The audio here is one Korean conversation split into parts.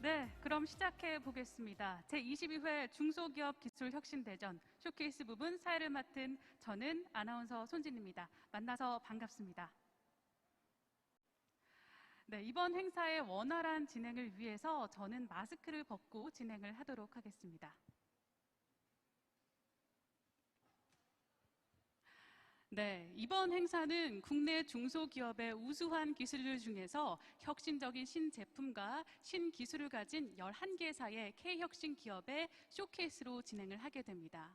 네, 그럼 시작해 보겠습니다. 제22회 중소기업 기술혁신대전 쇼케이스 부분 사회를 맡은 저는 아나운서 손진입니다. 만나서 반갑습니다. 네, 이번 행사의 원활한 진행을 위해서 저는 마스크를 벗고 진행을 하도록 하겠습니다. 네, 이번 행사는 국내 중소기업의 우수한 기술들 중에서 혁신적인 신제품과 신기술을 가진 11개사의 K혁신 기업의 쇼케이스로 진행을 하게 됩니다.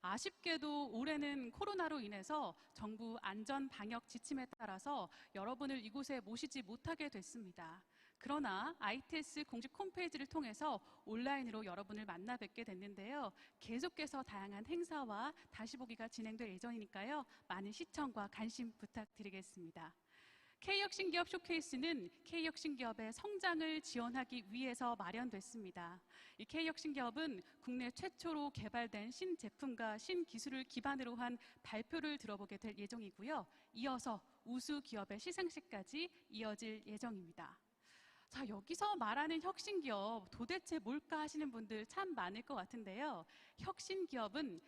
아쉽게도 올해는 코로나로 인해서 정부 안전 방역 지침에 따라서 여러분을 이곳에 모시지 못하게 됐습니다. 그러나 ITS 공식 홈페이지를 통해서 온라인으로 여러분을 만나 뵙게 됐는데요. 계속해서 다양한 행사와 다시 보기가 진행될 예정이니까요. 많은 시청과 관심 부탁드리겠습니다. K혁신기업 쇼케이스는 K혁신기업의 성장을 지원하기 위해서 마련됐습니다. 이 K혁신기업은 국내 최초로 개발된 신제품과 신기술을 기반으로 한 발표를 들어보게 될 예정이고요. 이어서 우수기업의 시상식까지 이어질 예정입니다. 자, 여기서 말하는 혁신기업 도대체 뭘까 하시는 분들 참 많을 것 같은데요. 혁신기업은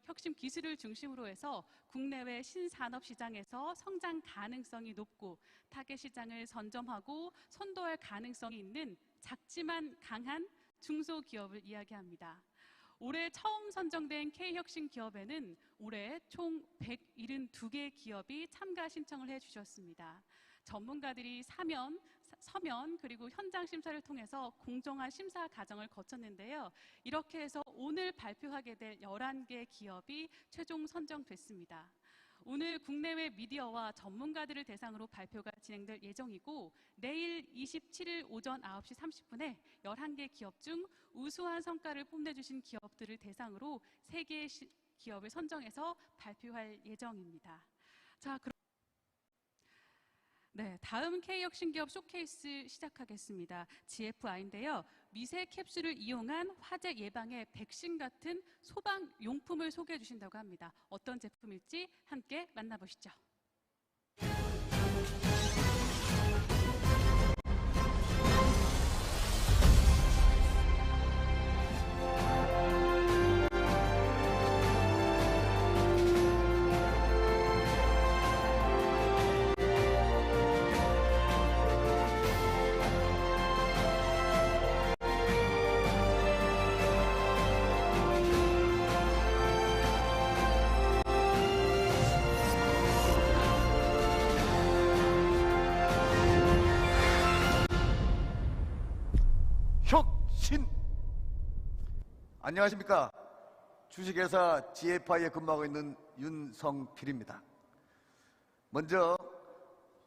혁신기술을 중심으로 해서 국내외 신산업 시장에서 성장 가능성이 높고 타겟 시장을 선점하고 선도할 가능성이 있는 작지만 강한 중소기업을 이야기합니다. 올해 처음 선정된 K혁신 기업에는 올해 총 172개 기업이 참가 신청을 해주셨습니다. 전문가들이 서면 그리고 현장 심사를 통해서 공정한 심사 과정을 거쳤는데요. 이렇게 해서 오늘 발표하게 될 11개 기업이 최종 선정됐습니다. 오늘 국내외 미디어와 전문가들을 대상으로 발표가 진행될 예정이고 내일 27일 오전 9시 30분에 11개 기업 중 우수한 성과를 뽐내주신 기업들을 대상으로 3개의 기업을 선정해서 발표할 예정입니다. 자, 네, 다음 K혁신기업 쇼케이스 시작하겠습니다. GFI인데요. 미세 캡슐을 이용한 화재 예방의 백신 같은 소방용품을 소개해 주신다고 합니다. 어떤 제품일지 함께 만나보시죠. 혁신! 안녕하십니까. 주식회사 GFI에 근무하고 있는 윤성필입니다. 먼저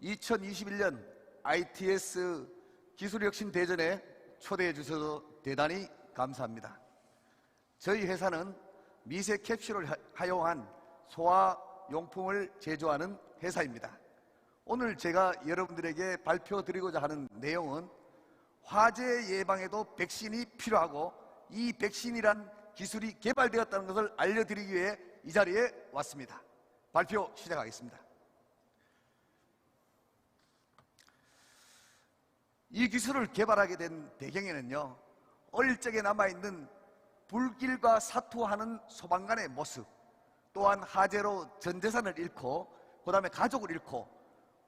2021년 ITS 기술혁신대전에 초대해 주셔서 대단히 감사합니다. 저희 회사는 미세 캡슐을 활용한 소화용품을 제조하는 회사입니다. 오늘 제가 여러분들에게 발표드리고자 하는 내용은 화재 예방에도 백신이 필요하고 이 백신이란 기술이 개발되었다는 것을 알려드리기 위해 이 자리에 왔습니다. 발표 시작하겠습니다. 이 기술을 개발하게 된 배경에는요, 어릴 적에 남아있는 불길과 사투하는 소방관의 모습, 또한 화재로 전 재산을 잃고 그 다음에 가족을 잃고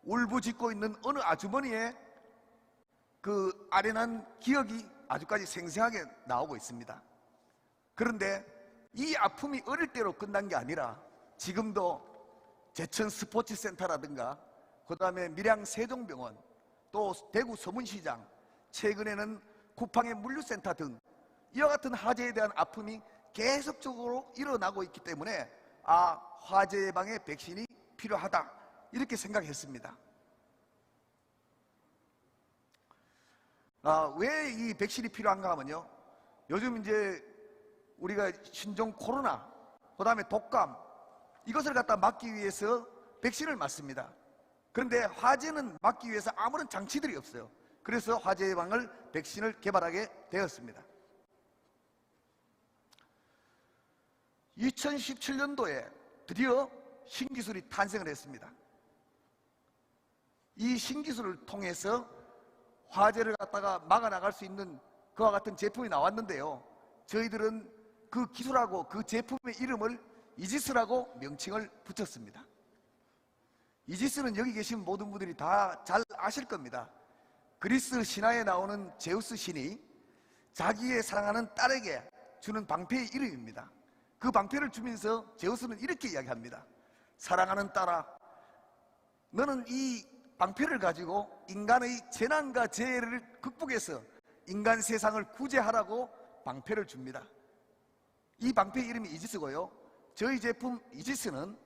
울부짖고 있는 어느 아주머니의 그 아련한 기억이 아주까지 생생하게 나오고 있습니다. 그런데 이 아픔이 어릴 때로 끝난 게 아니라 지금도 제천 스포츠센터라든가 그 다음에 밀양 세종병원, 또 대구 서문시장, 최근에는 쿠팡의 물류센터 등 이와 같은 화재에 대한 아픔이 계속적으로 일어나고 있기 때문에 화재 예방에 백신이 필요하다 이렇게 생각했습니다. 왜 이 백신이 필요한가 하면요, 요즘 이제 우리가 신종 코로나, 그 다음에 독감, 이것을 갖다 막기 위해서 백신을 맞습니다. 그런데 화재는 막기 위해서 아무런 장치들이 없어요. 그래서 화재 예방을 백신을 개발하게 되었습니다. 2017년도에 드디어 신기술이 탄생을 했습니다. 이 신기술을 통해서 화재를 갖다가 막아 나갈 수 있는 그와 같은 제품이 나왔는데요. 저희들은 그 기술하고 그 제품의 이름을 이지스라고 명칭을 붙였습니다. 이지스는 여기 계신 모든 분들이 다 잘 아실 겁니다. 그리스 신화에 나오는 제우스 신이 자기의 사랑하는 딸에게 주는 방패의 이름입니다. 그 방패를 주면서 제우스는 이렇게 이야기합니다. 사랑하는 딸아, 너는 이 방패를 가지고 인간의 재난과 재해를 극복해서 인간 세상을 구제하라고 방패를 줍니다. 이 방패의 이름이 이지스고요. 저희 제품 이지스는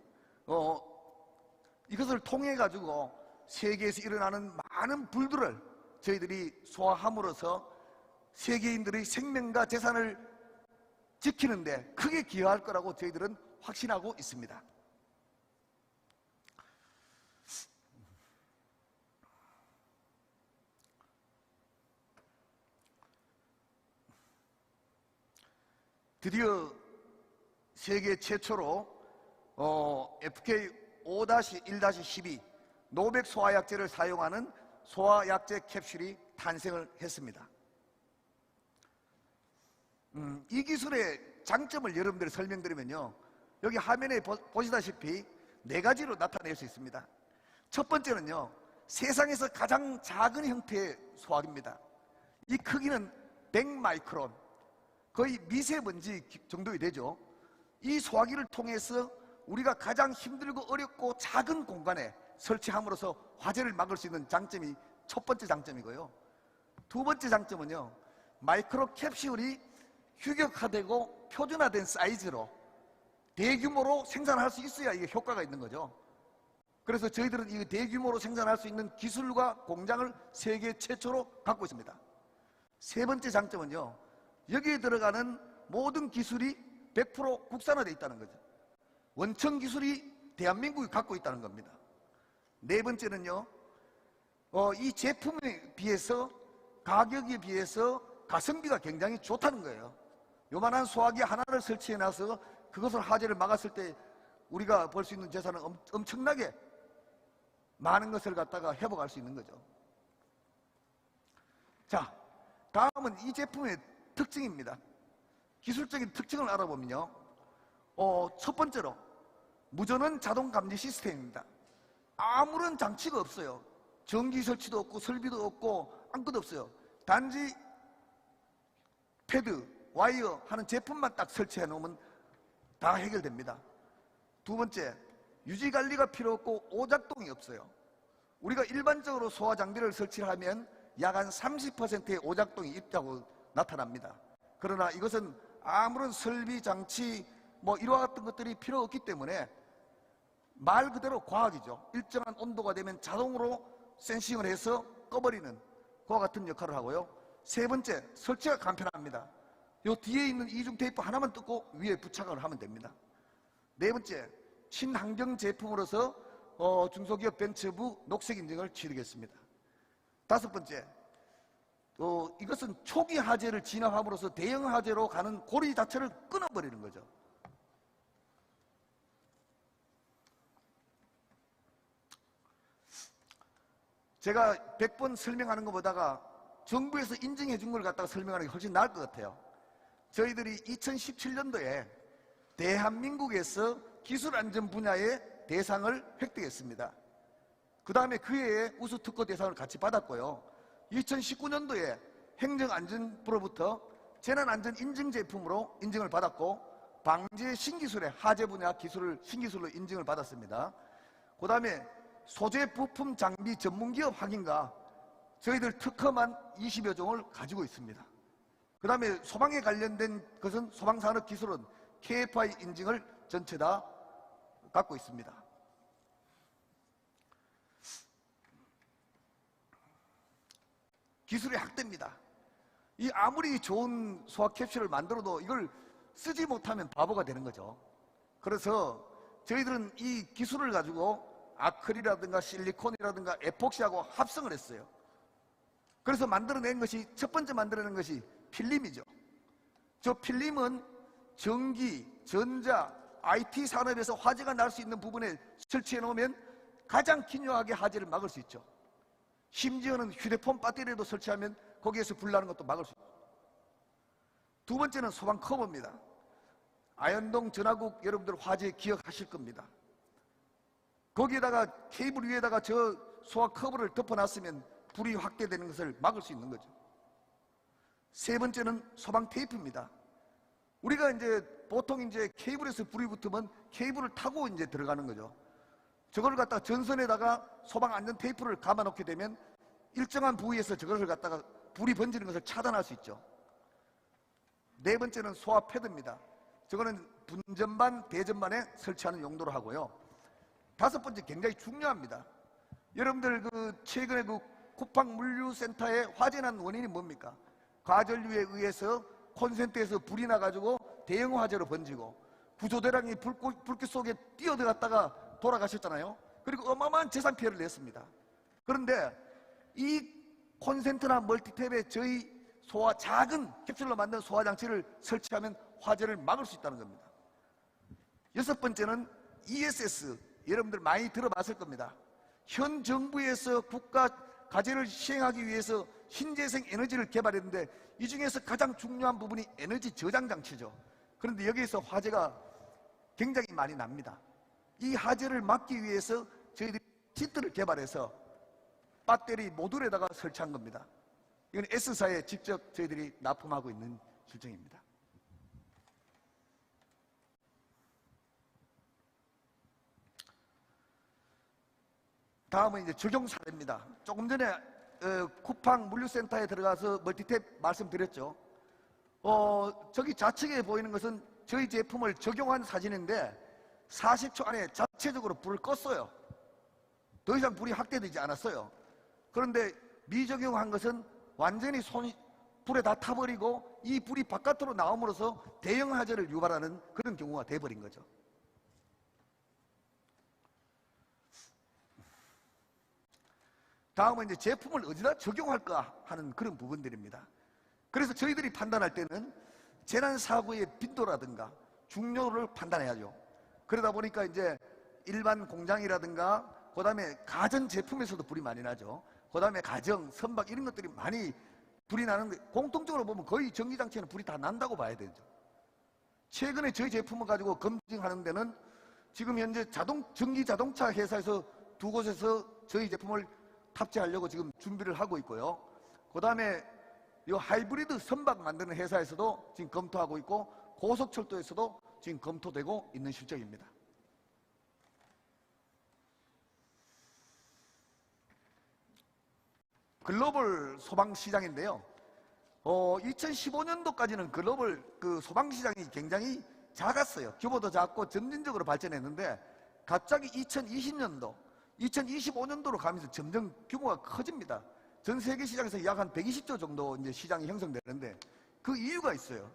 이것을 통해 가지고 세계에서 일어나는 많은 불들을 저희들이 소화함으로써 세계인들의 생명과 재산을 지키는데 크게 기여할 거라고 저희들은 확신하고 있습니다. 드디어 세계 최초로 FK 5-1-12 노백 소화약제를 사용하는 소화약제 캡슐이 탄생을 했습니다. 이 기술의 장점을 여러분들 설명드리면요, 여기 화면에 보시다시피 4가지로 나타낼 수 있습니다. 첫 번째는요, 세상에서 가장 작은 형태의 소화기입니다. 이 크기는 100마이크론, 거의 미세먼지 정도이 되죠. 이 소화기를 통해서 우리가 가장 힘들고 어렵고 작은 공간에 설치함으로써 화재를 막을 수 있는 장점이 첫 번째 장점이고요. 두 번째 장점은요, 마이크로 캡슐이 규격화되고 표준화된 사이즈로 대규모로 생산할 수 있어야 이게 효과가 있는 거죠. 그래서 저희들은 이 대규모로 생산할 수 있는 기술과 공장을 세계 최초로 갖고 있습니다. 세 번째 장점은요, 여기에 들어가는 모든 기술이 100% 국산화되어 있다는 거죠. 원천 기술이 대한민국이 갖고 있다는 겁니다. 네 번째는요, 이 제품에 비해서, 가격에 비해서 가성비가 굉장히 좋다는 거예요. 요만한 소화기 하나를 설치해 놔서 그것을 화재를 막았을 때 우리가 벌 수 있는 재산은 엄청나게 많은 것을 갖다가 회복할 수 있는 거죠. 자, 다음은 이 제품의 특징입니다. 기술적인 특징을 알아보면요, 첫 번째로 무전원 자동 감지 시스템입니다. 아무런 장치가 없어요. 전기 설치도 없고 설비도 없고 아무것도 없어요. 단지 패드, 와이어 하는 제품만 딱 설치해 놓으면 다 해결됩니다. 두 번째, 유지 관리가 필요 없고 오작동이 없어요. 우리가 일반적으로 소화 장비를 설치하면 약 한 30%의 오작동이 있다고 나타납니다. 그러나 이것은 아무런 설비, 장치 이와 같은 것들이 필요 없기 때문에 말 그대로 과학이죠. 일정한 온도가 되면 자동으로 센싱을 해서 꺼버리는 그와 같은 역할을 하고요. 세 번째, 설치가 간편합니다. 요 뒤에 있는 이중 테이프 하나만 뜯고 위에 부착을 하면 됩니다. 네 번째, 친환경 제품으로서 중소기업 벤처부 녹색 인증을 취득했습니다. 다섯 번째, 이것은 초기 화재를 진압함으로써 대형 화재로 가는 고리 자체를 끊어버리는 거죠. 제가 100번 설명하는 것보다가 정부에서 인증해 준 걸 갖다가 설명하는 게 훨씬 나을 것 같아요. 저희들이 2017년도에 대한민국에서 기술안전 분야의 대상을 획득했습니다. 그 다음에 그 해에 우수특허 대상을 같이 받았고요. 2019년도에 행정안전부로부터 재난안전인증제품으로 인증을 받았고, 방재 신기술의 화재 분야 기술을 신기술로 인증을 받았습니다. 그 다음에 소재 부품 장비 전문기업 확인과 저희들 특허만 20여 종을 가지고 있습니다. 그 다음에 소방에 관련된 것은 소방산업기술은 KFI 인증을 전체 다 갖고 있습니다. 기술의 학대입니다. 이 아무리 좋은 소화 캡슐을 만들어도 이걸 쓰지 못하면 바보가 되는 거죠. 그래서 저희들은 이 기술을 가지고 아크릴이라든가 실리콘이라든가 에폭시하고 합성을 했어요. 그래서 만들어낸 것이, 첫 번째 만들어낸 것이 필름이죠. 저 필름은 전기, 전자, IT 산업에서 화재가 날 수 있는 부분에 설치해 놓으면 가장 기묘하게 화재를 막을 수 있죠. 심지어는 휴대폰 배터리도 설치하면 거기에서 불 나는 것도 막을 수 있습니다. 두 번째는 소방 커버입니다. 아현동 전화국 여러분들 화재 기억하실 겁니다. 거기에다가 케이블 위에다가 저 소화 커버를 덮어놨으면 불이 확대되는 것을 막을 수 있는 거죠. 세 번째는 소방 테이프입니다. 우리가 이제 보통 이제 케이블에서 불이 붙으면 케이블을 타고 이제 들어가는 거죠. 저걸 갖다가 전선에다가 소방 안전 테이프를 감아 놓게 되면 일정한 부위에서 저것을 갖다가 불이 번지는 것을 차단할 수 있죠. 네 번째는 소화 패드입니다. 저거는 분전반, 대전반에 설치하는 용도로 하고요. 다섯 번째 굉장히 중요합니다. 여러분들 최근에 쿠팡 물류센터에 화재 난 원인이 뭡니까? 과전류에 의해서 콘센트에서 불이 나가지고 대형 화재로 번지고 구조대량이 불빛 속에 뛰어들어갔다가 돌아가셨잖아요. 그리고 어마어마한 재산 피해를 냈습니다. 그런데 이 콘센트나 멀티탭에 저희 작은 캡슐로 만든 소화 장치를 설치하면 화재를 막을 수 있다는 겁니다. 여섯 번째는 ESS, 여러분들 많이 들어봤을 겁니다. 현 정부에서 국가 과제를 시행하기 위해서 신재생 에너지를 개발했는데 이 중에서 가장 중요한 부분이 에너지 저장 장치죠. 그런데 여기에서 화재가 굉장히 많이 납니다. 이 화재를 막기 위해서 저희들이 시트를 개발해서 배터리 모듈에다가 설치한 겁니다. 이건 S사에 직접 저희들이 납품하고 있는 실정입니다. 다음은 이제 적용 사례입니다. 조금 전에 쿠팡 물류센터에 들어가서 멀티탭 말씀드렸죠. 저기 좌측에 보이는 것은 저희 제품을 적용한 사진인데 40초 안에 자체적으로 불을 껐어요. 더 이상 불이 확대되지 않았어요. 그런데 미적용한 것은 완전히 손이 불에 다 타버리고 이 불이 바깥으로 나옴으로써 대형 화재를 유발하는 그런 경우가 돼버린 거죠. 다음은 이제 제품을 어디다 적용할까 하는 그런 부분들입니다. 그래서 저희들이 판단할 때는 재난사고의 빈도라든가 중요를 판단해야죠. 그러다 보니까 이제 일반 공장이라든가 그 다음에 가전제품에서도 불이 많이 나죠. 그 다음에 가정, 선박 이런 것들이 많이 불이 나는데 공통적으로 보면 거의 전기장치에는 불이 다 난다고 봐야 되죠. 최근에 저희 제품을 가지고 검증하는 데는 지금 현재 전기자동차 회사에서 두 곳에서 저희 제품을 탑재하려고 지금 준비를 하고 있고요. 그 다음에 이 하이브리드 선박 만드는 회사에서도 지금 검토하고 있고 고속철도에서도 지금 검토되고 있는 실정입니다. 글로벌 소방시장인데요. 2015년도까지는 글로벌 소방시장이 굉장히 작았어요. 규모도 작고 점진적으로 발전했는데 갑자기 2020년도, 2025년도로 가면서 점점 규모가 커집니다. 전 세계 시장에서 약 한 120조 정도 이제 시장이 형성되는데 그 이유가 있어요.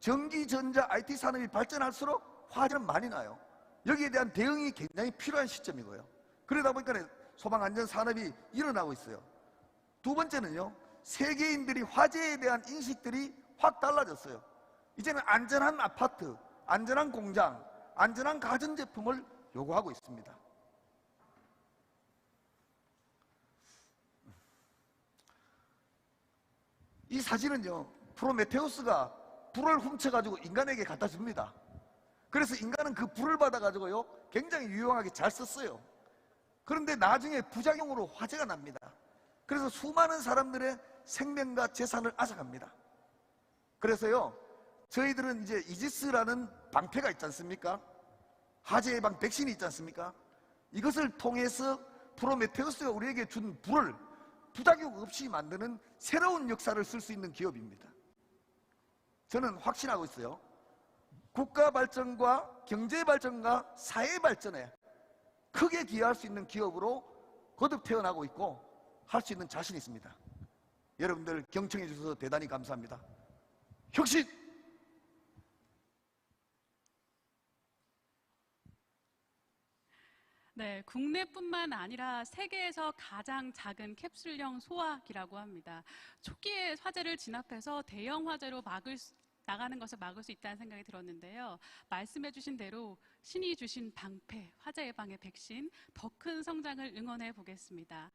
전기, 전자, IT 산업이 발전할수록 화재는 많이 나요. 여기에 대한 대응이 굉장히 필요한 시점이고요. 그러다 보니까 소방안전 산업이 일어나고 있어요. 두 번째는요, 세계인들이 화재에 대한 인식들이 확 달라졌어요. 이제는 안전한 아파트, 안전한 공장, 안전한 가전제품을 요구하고 있습니다. 이 사진은요, 프로메테우스가 불을 훔쳐가지고 인간에게 갖다 줍니다. 그래서 인간은 그 불을 받아가지고요, 굉장히 유용하게 잘 썼어요. 그런데 나중에 부작용으로 화재가 납니다. 그래서 수많은 사람들의 생명과 재산을 앗아갑니다. 그래서요, 저희들은 이제 이지스라는 방패가 있지 않습니까? 화재 예방 백신이 있지 않습니까? 이것을 통해서 프로메테우스가 우리에게 준 불을 부작용 없이 만드는 새로운 역사를 쓸 수 있는 기업입니다. 저는 확신하고 있어요. 국가 발전과 경제 발전과 사회 발전에 크게 기여할 수 있는 기업으로 거듭 태어나고 있고 할 수 있는 자신이 있습니다. 여러분들 경청해 주셔서 대단히 감사합니다. 혁신! 네, 국내뿐만 아니라 세계에서 가장 작은 캡슐형 소화기라고 합니다. 초기에 화재를 진압해서 대형 화재로 나가는 것을 막을 수 있다는 생각이 들었는데요. 말씀해 주신 대로 신이 주신 방패, 화재 예방의 백신, 더 큰 성장을 응원해 보겠습니다.